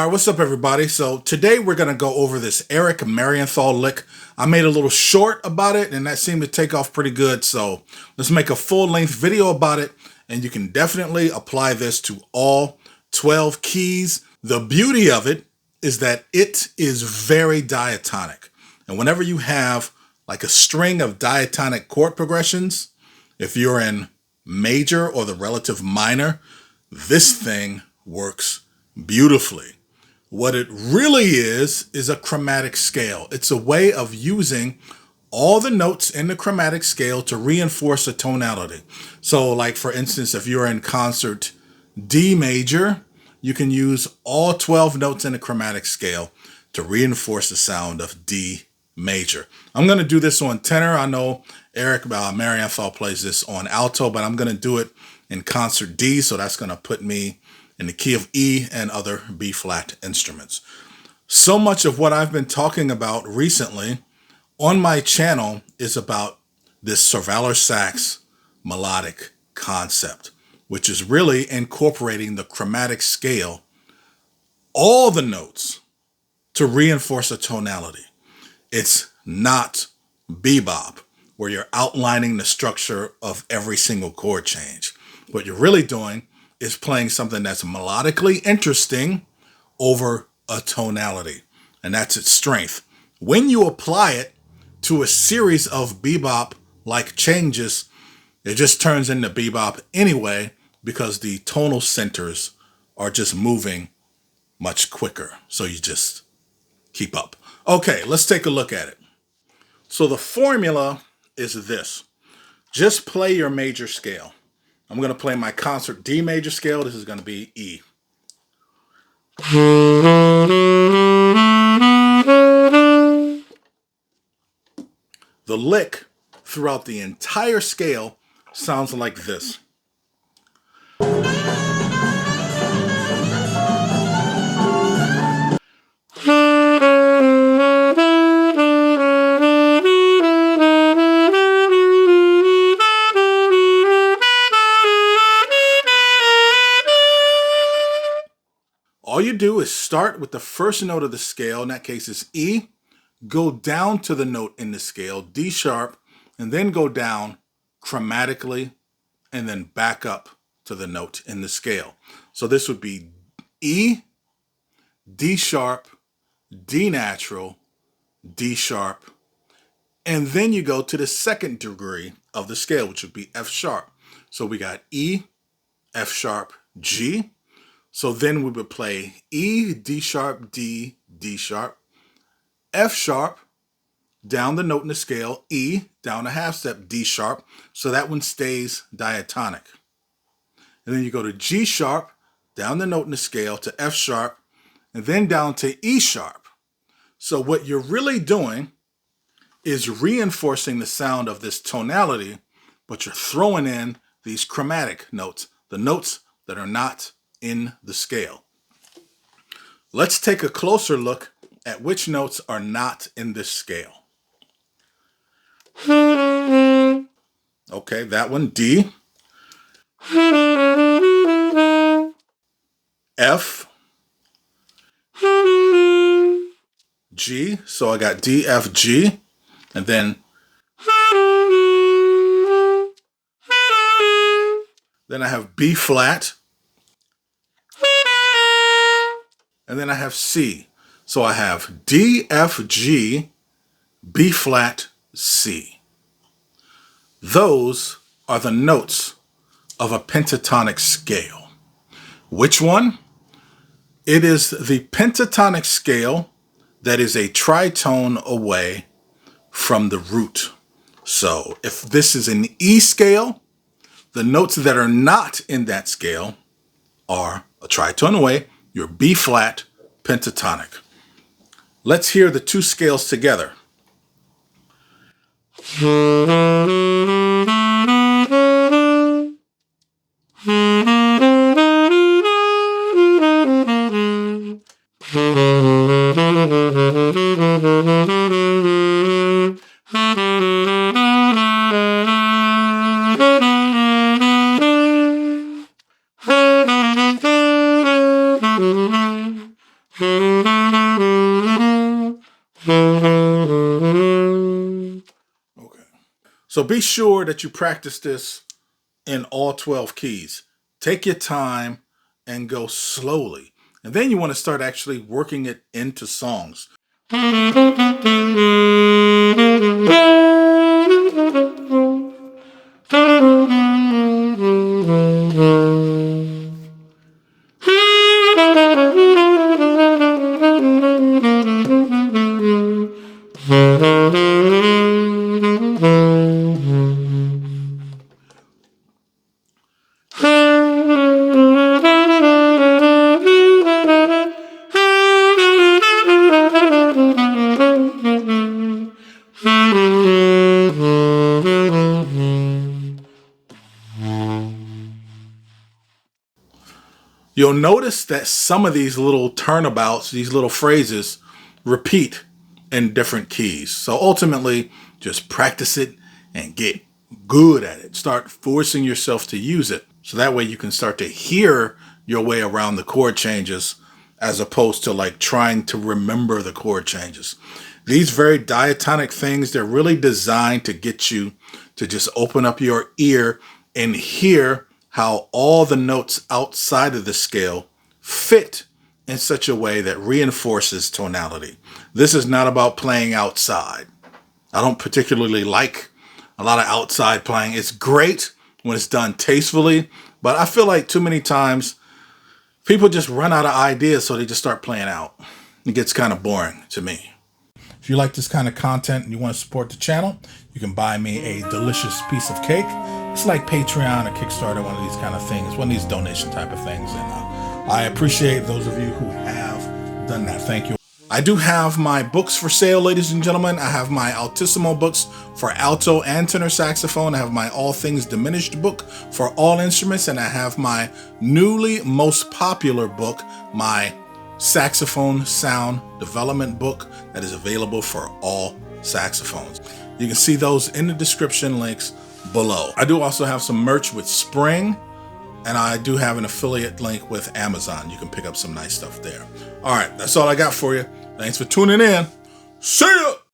right, what's up everybody? So today we're going to go over this Eric Marienthal lick. I made a little short about it and that seemed to take off pretty good. So let's make a full-length video about it and you can definitely apply this to all 12 keys. The beauty of it is that it is very diatonic. And whenever you have like a string of diatonic chord progressions, if you're in major or the relative minor, this thing works beautifully. What it really is a chromatic scale. It's a way of using all the notes in the chromatic scale to reinforce a tonality. So like for instance, if you're in concert D major, you can use all 12 notes in the chromatic scale to reinforce the sound of D major. I'm going to do this on tenor. I know Eric Marienthal plays this on alto, but I'm going to do it in concert D. So that's going to put me in the key of E and other B flat instruments. So much of what I've been talking about recently on my channel is about this Sirvalorsax melodic concept, which is really incorporating the chromatic scale, all the notes, to reinforce a tonality. It's not bebop, where you're outlining the structure of every single chord change. What you're really doing is playing something that's melodically interesting over a tonality. And that's its strength. When you apply it to a series of bebop-like changes, it just turns into bebop anyway because the tonal centers are just moving much quicker. So you just keep up. Okay, let's take a look at it. So the formula is this. Just play your major scale. I'm going to play my concert D major scale. This is going to be E. The lick throughout the entire scale sounds like this. All you do is start with the first note of the scale, in that case is E, go down to the note in the scale, D sharp, and then go down chromatically, and then back up to the note in the scale. So this would be E, D sharp, D natural, D sharp, and then you go to the second degree of the scale, which would be F sharp. So we got E, F sharp, G. So then we would play E, D sharp, D, D sharp, F sharp, down the note in the scale, E, down a half step, D sharp. So that one stays diatonic. And then you go to G sharp, down the note in the scale to F sharp, and then down to E sharp. So what you're really doing is reinforcing the sound of this tonality, but you're throwing in these chromatic notes, the notes that are not in the scale. Let's take a closer look at which notes are not in this scale. Okay, that one, D, F, G, so I got D, F, G, and then I have B flat, and then I have C. So I have D, F, G, B flat, C. Those are the notes of a pentatonic scale. Which one? It is the pentatonic scale that is a tritone away from the root. So if this is an E scale, the notes that are not in that scale are a tritone away, your B flat pentatonic. Let's hear the two scales together. So be sure that you practice this in all 12 keys. Take your time and go slowly. And then you want to start actually working it into songs. You'll notice that some of these little turnabouts, these little phrases, repeat in different keys. So ultimately, just practice it and get good at it. Start forcing yourself to use it. So that way you can start to hear your way around the chord changes as opposed to like trying to remember the chord changes. These very diatonic things, they're really designed to get you to just open up your ear and hear how all the notes outside of the scale fit in such a way that reinforces tonality. This is not about playing outside. I don't particularly like a lot of outside playing. It's great when it's done tastefully, but I feel like too many times people just run out of ideas, so they just start playing out. It gets kind of boring to me. If you like this kind of content and you want to support the channel, you can buy me a delicious piece of cake. It's like Patreon or Kickstarter, one of these kind of things, one of these donation type of things. And I appreciate those of you who have done that. Thank you. I do have my books for sale, ladies and gentlemen. I have my Altissimo books for alto and tenor saxophone. I have my All Things Diminished book for all instruments. And I have my newly most popular book, my Saxophone Sound Development book that is available for all saxophones. You can see those in the description links below. I do also have some merch with Spring, and I do have an affiliate link with Amazon. You can pick up some nice stuff there. All right, that's all I got for you. Thanks for tuning in. See ya!